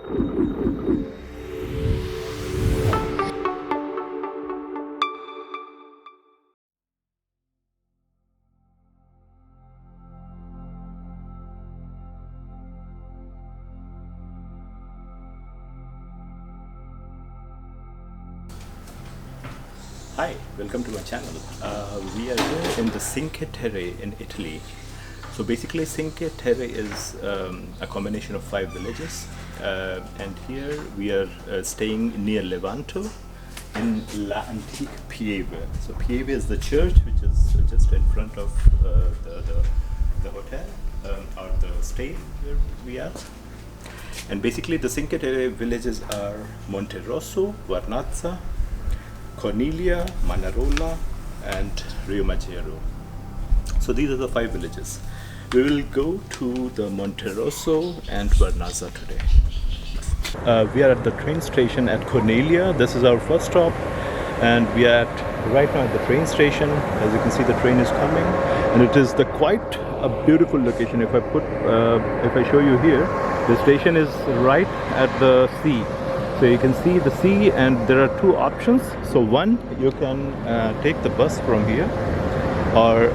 Hi, welcome to my channel. We are here in the Cinque Terre in Italy. So basically Cinque Terre is a combination of 5 villages, and here we are staying near Levanto in La Antique Pieve. So Pieve is the church which is just in front of the hotel or the stay where we are. And basically the Cinque Terre villages are Monterosso, Vernazza, Corniglia, Manarola and Riomaggiore. So these are the 5 villages. We will go to the Monterosso and Vernazza today. We are at the train station at Corniglia. This is our first stop, and we are right now at the train station. As you can see, the train is coming, and it is quite a beautiful location. If I show you here, the station is right at the sea. So you can see the sea, and there are 2 options. So one, you can take the bus from here, or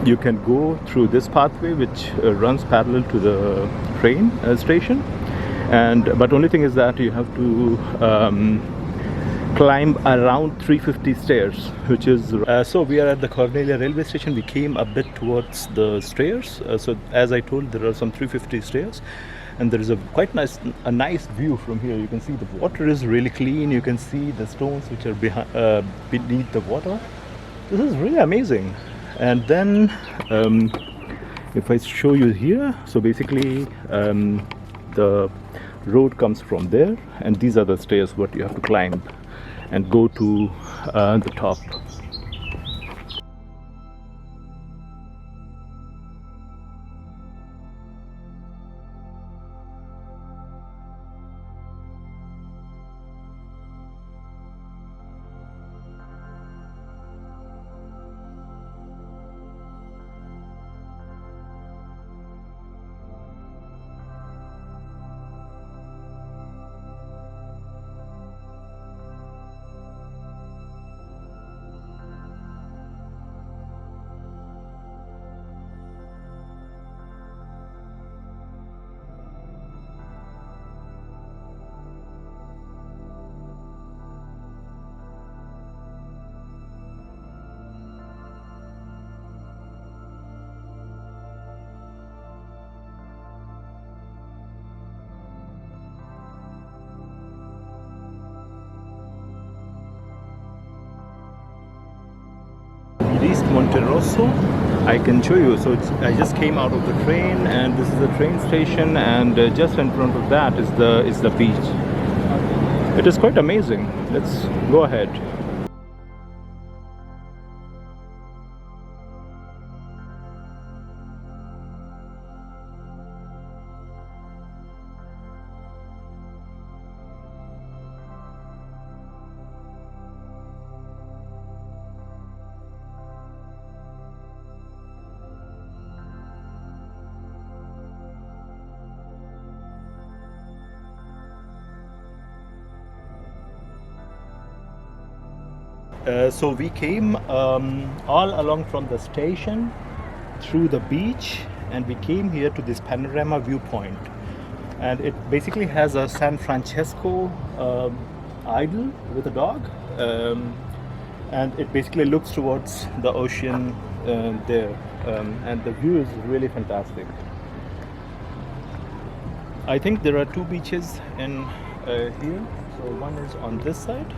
you can go through this pathway which runs parallel to the train station. But only thing is that you have to climb around 350 stairs, which is so we are at the Corniglia railway station. We came a bit towards the stairs. So as I told, there are some 350 stairs. And there is a nice view from here. You can see the water is really clean. You can see the stones which are beneath the water. This is really amazing. And then if I show you here, so basically the road comes from there, and these are the stairs what you have to climb and go to the top. Reached Monterosso. I can show you. So I just came out of the train, and this is the train station, and just in front of that is the beach. It is quite amazing. Let's go ahead. So we came all along from the station through the beach, and we came here to this panorama viewpoint, and it basically has a San Francesco idol with a dog, and it basically looks towards the ocean there, and the view is really fantastic. I think there are 2 beaches in here. So one is on this side,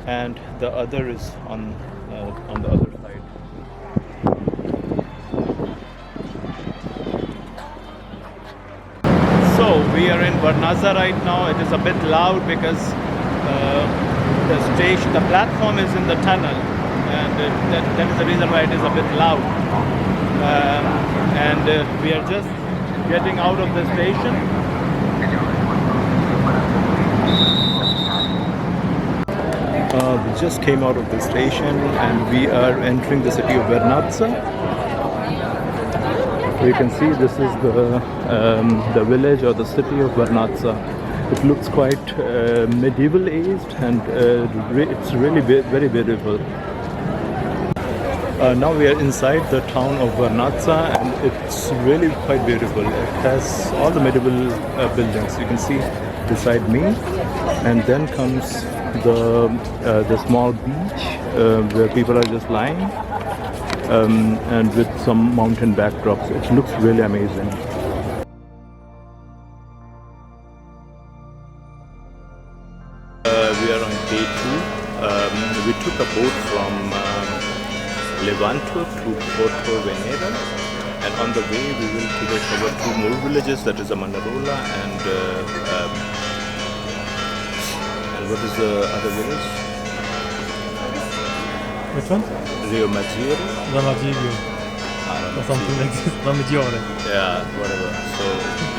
and the other is on the other side. So we are in Vernazza right now. It is a bit loud because the platform is in the tunnel, and that is the reason why it is a bit loud. We are just getting out of the station. We just came out of the station, and we are entering the city of Vernazza. You can see this is the village or the city of Vernazza. It looks quite medieval aged, and it's really very beautiful. Now we are inside the town of Vernazza, and it's really quite beautiful. It has all the medieval buildings you can see beside me, and then comes the small beach where people are just lying, and with some mountain backdrops. It looks really amazing. We are on day 2. We took a boat from Levanto to Porto Venere, and on the way we will today cover 2 more villages, that is Manarola and what is the other village? Which one? Riomaggiore? Riomaggiore. Or something like this. Riomaggiore. Yeah, whatever. So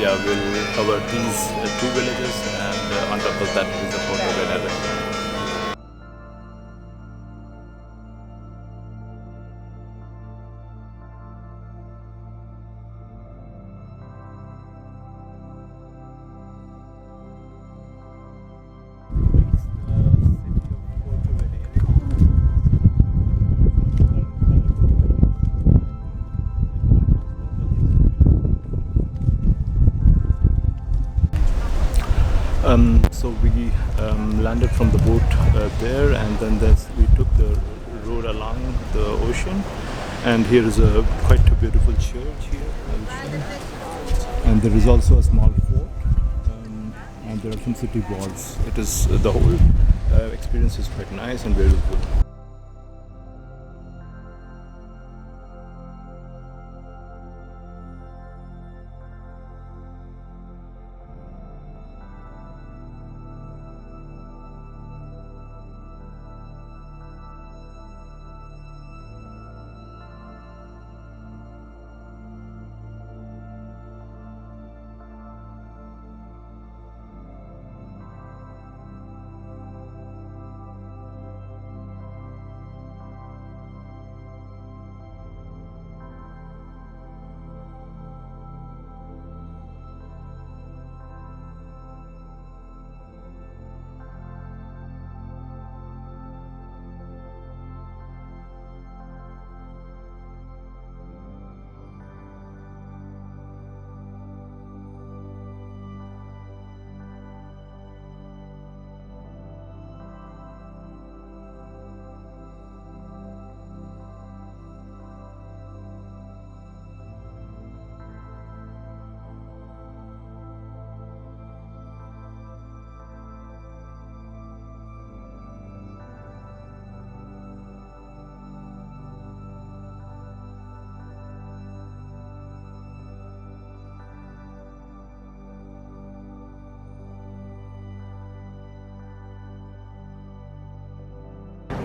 yeah, we'll cover these 2 villages, and on top of that is the Porto Venere. So we landed from the boat there, and then we took the road along the ocean, and here is quite a beautiful church here, and there is also a small fort, and there are some city walls. The whole experience is quite nice and beautiful.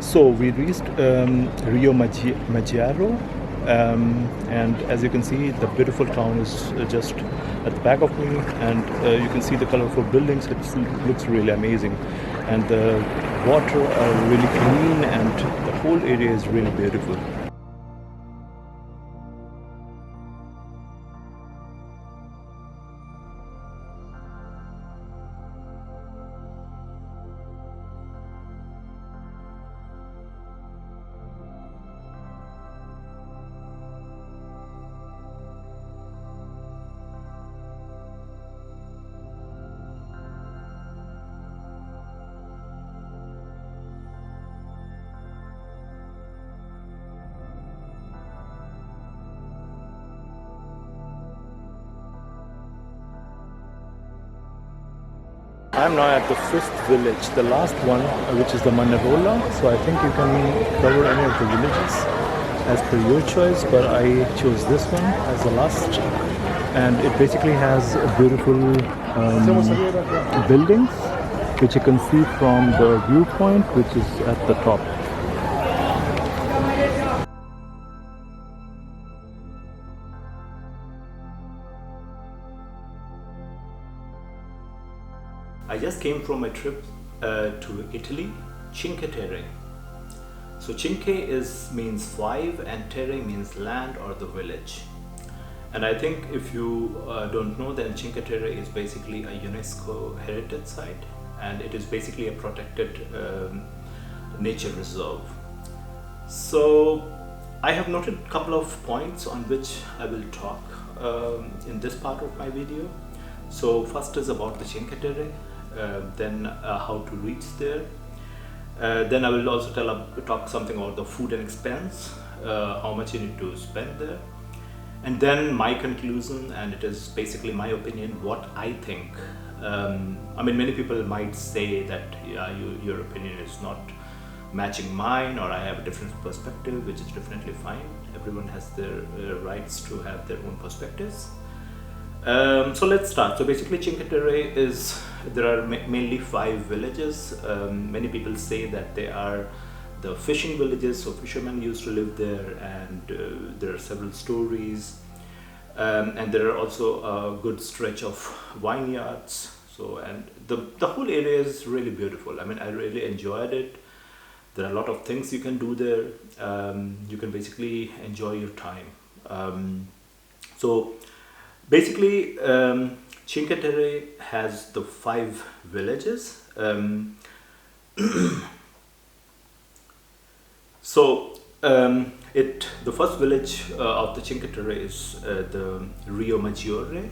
So we reached Riomaggiore, and as you can see, the beautiful town is just at the back of me, and you can see the colorful buildings. It looks really amazing, and the water are really clean, and the whole area is really beautiful. I'm now at the 5th village, the last one, which is the Manarola. So I think you can cover any of the villages as per your choice, but I chose this one as the last. And it basically has beautiful buildings, which you can see from the viewpoint, which is at the top. I just came from a trip to Italy, Cinque Terre. So Cinque means 5 and Terre means land or the village. And I think if you don't know, then Cinque Terre is basically a UNESCO Heritage Site, and it is basically a protected nature reserve. So I have noted a couple of points on which I will talk in this part of my video. So first is about the Cinque Terre, then how to reach there. Then I will also talk something about the food and expense, how much you need to spend there. And then my conclusion, and it is basically my opinion, what I think. I mean, many people might say that your opinion is not matching mine, or I have a different perspective, which is definitely fine. Everyone has their rights to have their own perspectives. So let's start. So basically Cinque Terre there are mainly 5 villages. Many people say that they are the fishing villages, so fishermen used to live there, and there are several stories. And there are also a good stretch of vineyards. So, and the whole area is really beautiful. I mean, I really enjoyed it. There are a lot of things you can do there. You can basically enjoy your time. So basically, Cinque Terre has the 5 villages. The first village of the Cinque Terre is the Riomaggiore.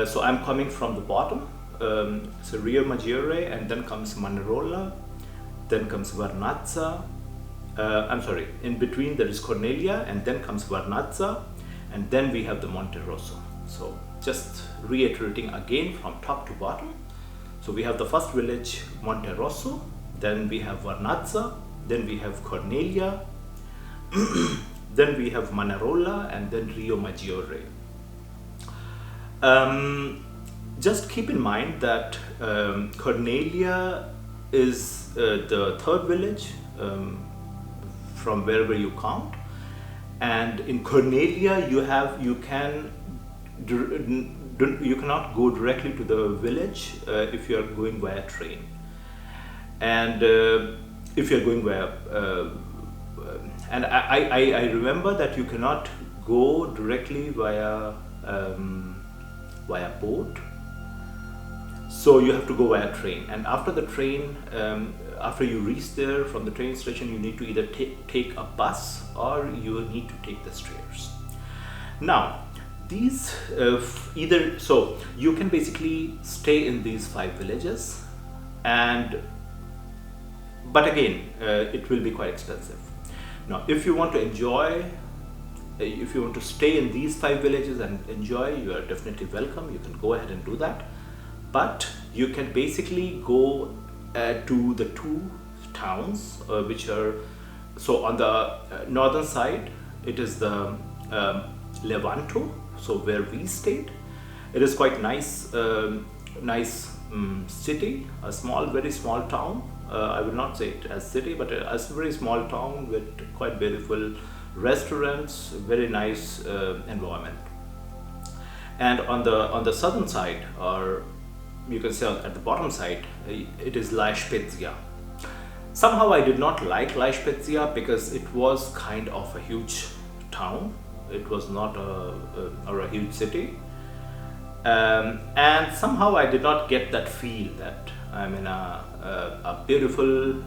So I'm coming from the bottom. So Riomaggiore, and then comes Manarola, then comes Vernazza. In between there is Corniglia, and then comes Vernazza, and then we have the Monterosso. So just reiterating again from top to bottom. So we have the first village, Monterosso, then we have Vernazza, then we have Corniglia, then we have Manarola, and then Riomaggiore. Just keep in mind that Corniglia is the 3rd village from wherever you count, and in Corniglia you cannot go directly to the village if you are going via train, and if you are going via and I remember that you cannot go directly via boat, so you have to go via train. And after the train, after you reach there from the train station, you need to either take a bus or you need to take the stairs. Now these so you can basically stay in these 5 villages, but again it will be quite expensive. Now if you want to enjoy, if you want to stay in these 5 villages and enjoy, you are definitely welcome. You can go ahead and do that, but you can basically go to the 2 towns which are, so on the northern side it is the Levanto, so where we stayed. It is quite nice city, a very small town. I will not say it as city, but a very small town with quite beautiful restaurants, very nice environment. And on the southern side, or you can say at the bottom side, it is La Spezia. Somehow I did not like La Spezia because it was kind of a huge town. It was not a huge city, and somehow I did not get that feel that I'm in a beautiful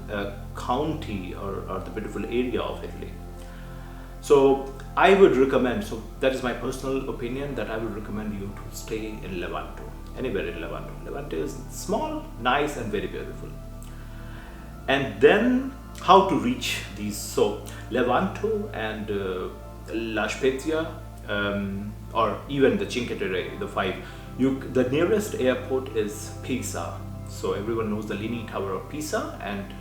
county or the beautiful area of Italy. So I would recommend, so that is my personal opinion, that I would recommend you to stay in Levanto, anywhere in Levanto. Levanto is small, nice, and very beautiful. And then how to reach these? So Levanto and La Spezia, or even the Cinque Terre, the 5. The nearest airport is Pisa. So everyone knows the Leaning Tower of Pisa, and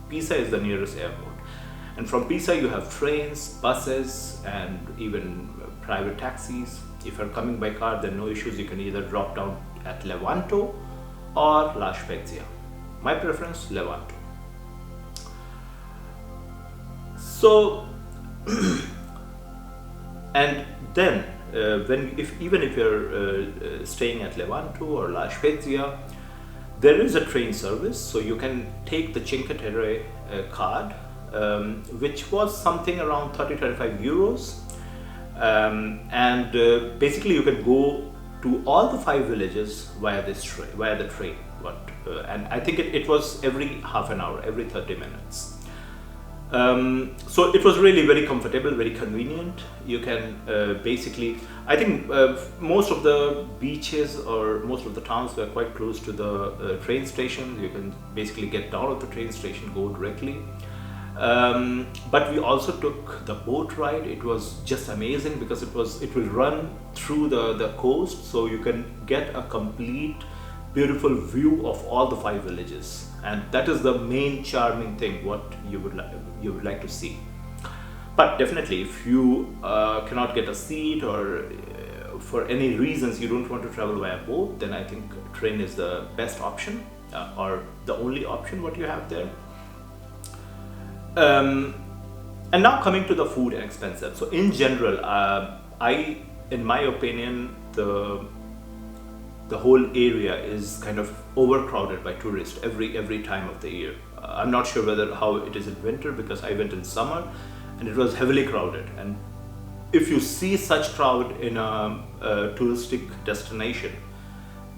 Pisa is the nearest airport. And from Pisa you have trains, buses, and even private taxis. If you're coming by car, then no issues. You can either drop down at Levanto or La Spezia. My preference, Levanto. So and then even if you're staying at Levanto or La Spezia, there is a train service, so you can take the Cinque Terre card, which was something around 30-35 euros, Basically you can go to all the 5 villages via the train. And I think it was every half an hour, every 30 minutes. So it was really very comfortable, very convenient. You can basically, I think most of the beaches or most of the towns were quite close to the train station. You can basically get down at the train station, go directly. But we also took the boat ride. It was just amazing because it will run through the coast, so you can get a complete beautiful view of all the 5 villages, and that is the main charming thing what you would like to see. But definitely, if you cannot get a seat or for any reasons you don't want to travel via boat, then I think train is the best option or the only option what you have there. And now coming to the food and expenses. So in general, in my opinion, the whole area is kind of overcrowded by tourists every time of the year. I'm not sure how it is in winter, because I went in summer and it was heavily crowded. And if you see such crowd in a touristic destination,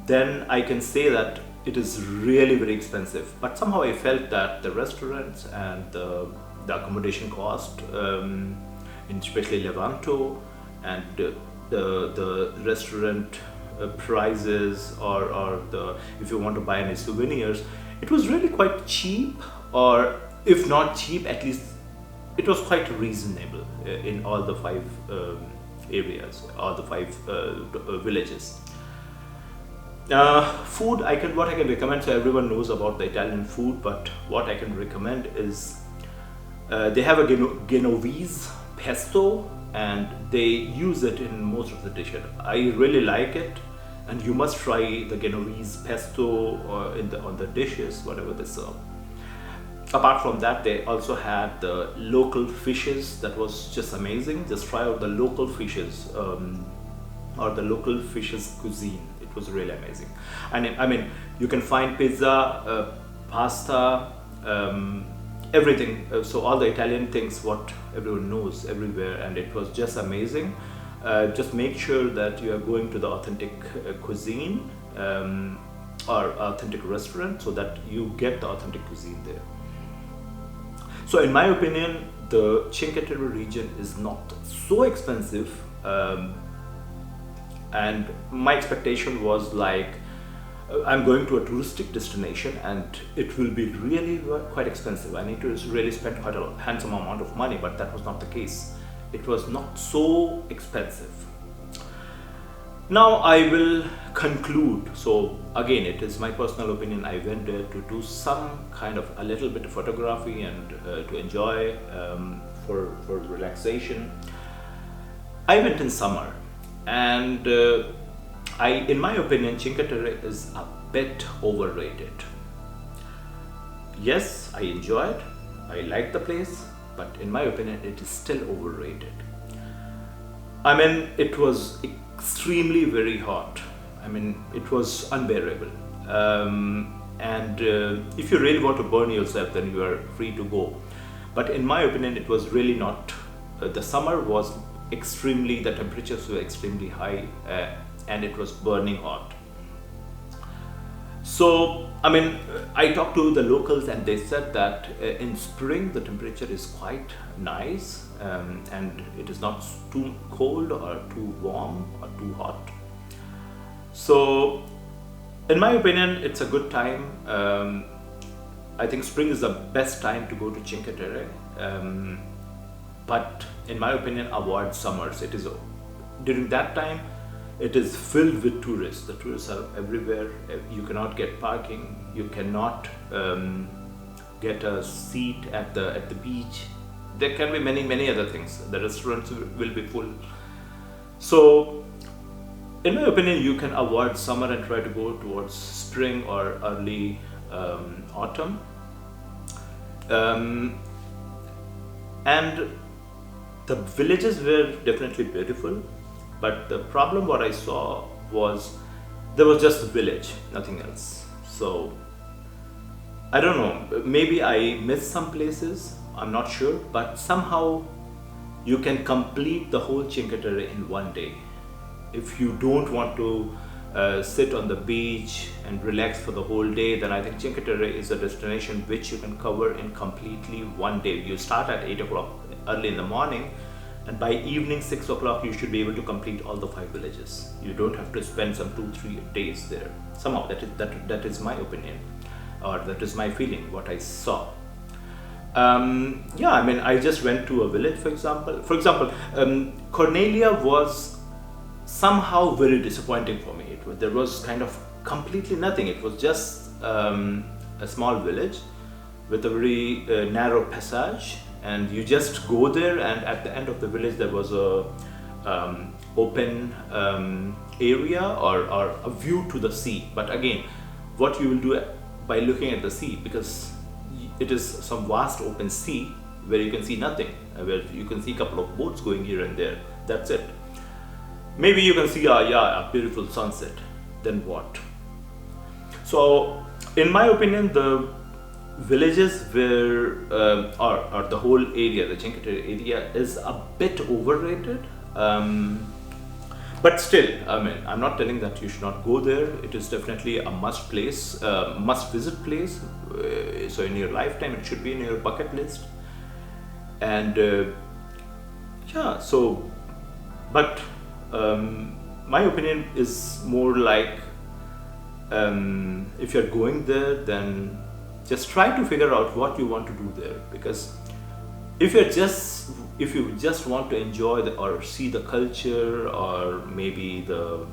then I can say that it is really very expensive. But somehow I felt that the restaurants and the accommodation cost, especially Levanto, and the restaurant prices, or if you want to buy any souvenirs, it was really quite cheap, or if not cheap, at least it was quite reasonable in all the 5 areas, all the 5 villages. Food, what I can recommend, so everyone knows about the Italian food, but what I can recommend is they have a Genovese pesto, and they use it in most of the dishes. I really like it, and you must try the Genovese pesto on the dishes, whatever they serve. Apart from that, they also had the local fishes. That was just amazing. Just try out the local fishes or the local fishes cuisine. It was really amazing. And I mean, you can find pizza, pasta, everything. So all the Italian things what everyone knows everywhere, and it was just amazing. Just make sure that you are going to the authentic cuisine or authentic restaurant, so that you get the authentic cuisine there. So in my opinion, the Cinque Terre region is not so expensive, and my expectation was like, I'm going to a touristic destination and it will be really quite expensive. I need to really spend quite a handsome amount of money, but that was not the case. It was not so expensive. Now I will conclude. So again, it is my personal opinion. I went there to do some kind of a little bit of photography and to enjoy for relaxation. I went in summer, and in my opinion, Cinque Terre is a bit overrated. Yes, I enjoyed, I liked the place, but in my opinion, it is still overrated. I mean, it was extremely very hot. I mean, it was unbearable. And if you really want to burn yourself, then you are free to go. But in my opinion, it was really not. The summer was the temperatures were extremely high, and it was burning hot. So, I mean, I talked to the locals and they said that in spring the temperature is quite nice, and it is not too cold or too warm or too hot. So, in my opinion, it's a good time. I think spring is the best time to go to Cinque Terre. But in my opinion, avoid summers. It is during that time, it is filled with tourists. The tourists are everywhere. You cannot get parking. You cannot get a seat at the beach. There can be many other things. The restaurants will be full. So, in my opinion, you can avoid summer and try to go towards spring or early autumn. And the villages were definitely beautiful, but the problem what I saw was there was just a village, nothing else. So I don't know, maybe I missed some places, I'm not sure, but somehow you can complete the whole Cinque Terre in one day. If you don't want to sit on the beach and relax for the whole day, then I think Cinque Terre is a destination which you can cover in completely one day. You start at 8 o'clock early in the morning, and by evening 6 o'clock you should be able to complete all the 5 villages. You don't have to spend some 2-3 days there. Somehow that is my opinion, or that is my feeling, what I saw. Yeah, I mean, I just went to a village, for example. Corniglia was somehow very disappointing for me. There was kind of completely nothing. It was just a small village with a very narrow passage, and you just go there, and at the end of the village there was a open area or a view to the sea. But again, what you will do by looking at the sea, because it is some vast open sea where you can see nothing, where you can see a couple of boats going here and there. That's it. Maybe you can see a beautiful sunset. Then what? So, in my opinion, the villages where or the whole area, the Cinque Terre area, is a bit overrated. But still, I mean, I'm not telling that you should not go there. It is definitely a must visit place. So in your lifetime, it should be in your bucket list. And yeah, so, but my opinion is more like, if you're going there, then just try to figure out what you want to do there. Because if you just want to enjoy or see the culture, or maybe the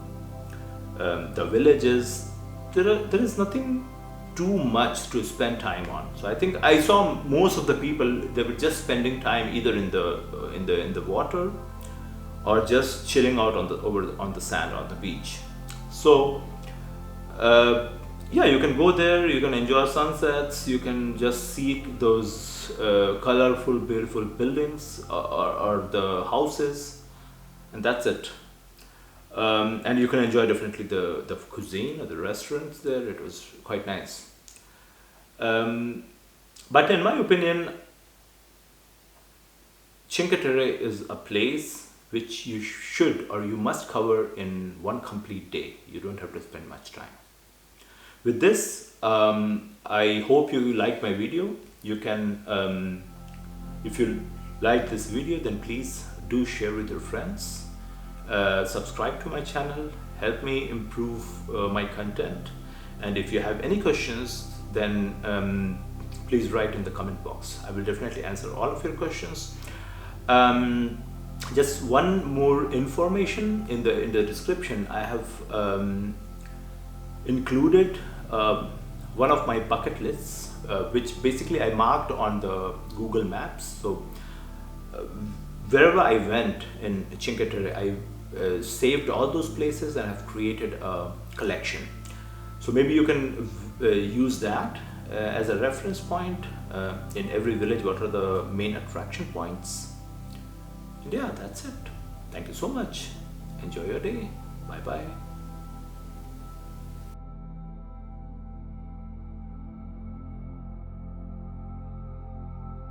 villages, there is nothing too much to spend time on. So I think I saw most of the people, they were just spending time either in the water, or just chilling out on the sand on the beach. So yeah, you can go there, you can enjoy sunsets, you can just see those colorful, beautiful buildings or the houses, and that's it. And you can enjoy definitely the cuisine or the restaurants there. It was quite nice. But in my opinion, Cinque Terre is a place which you should or you must cover in one complete day. You don't have to spend much time. With this, I hope you like my video. You can, if you like this video, then please do share with your friends. Subscribe to my channel, help me improve my content. And if you have any questions, then please write in the comment box. I will definitely answer all of your questions. Just one more information in the description. I have included one of my bucket lists, which basically I marked on the Google Maps. So wherever I went in Cinque Terre, I saved all those places and have created a collection. So maybe you can use that as a reference point in every village. What are the main attraction points? And yeah, that's it. Thank you so much. Enjoy your day. Bye bye.